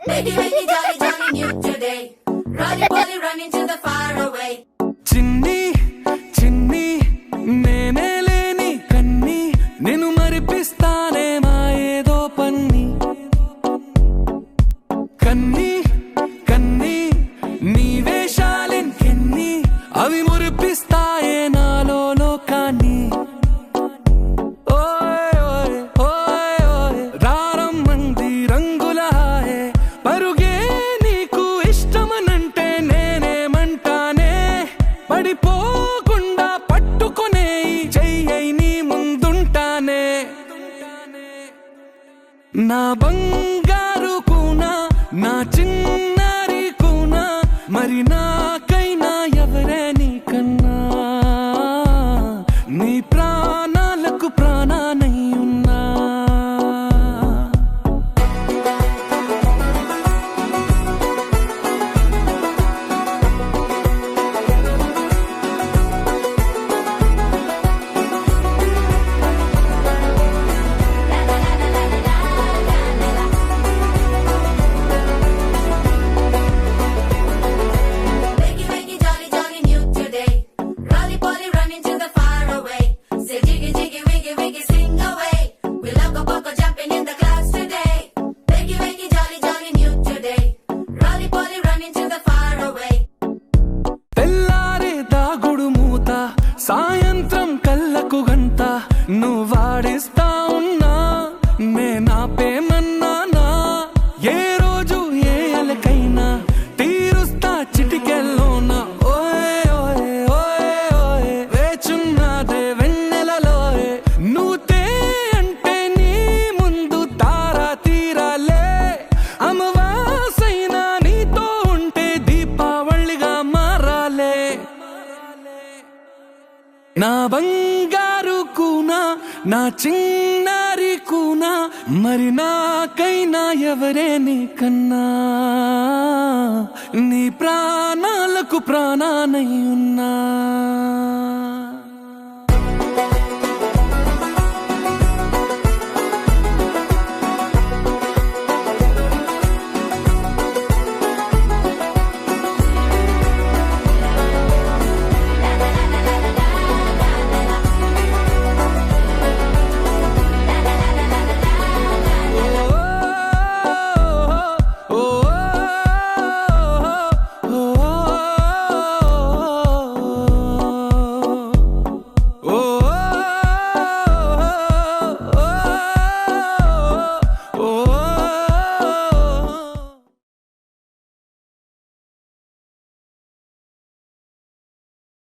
Wakey, wakey, jolly, jolly, new today. Rolly, polly, running to the far away. చిన్ని చిన్ని నేనే లేని కన్ని నేను మరిపిస్తానే మా ఏదో పన్ని కన్ని కన్ని నీ వేషాలెన్ని అవి మురిపిస్తాయే నాలో లోకాన్ని ఓయ్ ఓయ్ ఓయ్ ఓయ్ రారమ్మంది రంగుల హాయే పరుగే నీకు ఇష్టమనంటే నేనేమంటానే పడిపోకుండా పట్టుకునే చెయ్యై నీ ముందుంటానే నా బంగారు కూనా నా చిన్నారి కూనా మరి నాకైనా ఎవరే నీకన్నా నీ ప్రాణాలకు ప్రాణానై ఉన్నా Wakey, wakey, jolly, jolly, new today. Rolly, polly, running to the far away. Say jiggy, jiggy, wiggy, wiggy, sing away. We loco, poco, jumping in the clouds today. Wakey, wakey, jolly, jolly, new today. Rolly, polly, running to the far away. తెల్లారే దాగుడు మూత సాయంత్రం కళ్ళకు గంట నువ్వాడిస్తా ఉన్నా నేనాపేమన్నానా ఏ రోజు ఏ అలకైనా తీరుస్తా చిటికెల్లోన ఓయ్ ఓయ్ ఓయ్ ఓయ్ వేచున్నదే వెన్నెలలోయే నువ్వుతే అంటే నీ ముందు తారా తీరాలే అమవాసైనా నీతో ఉంటే దీపావళిగా మారాలే నా బంగారు కూనా నా చిన్నారి కూనా మరి నాకైనా ఎవరే నీకన్నా నీ ప్రాణాలకు ప్రాణానై ఉన్నా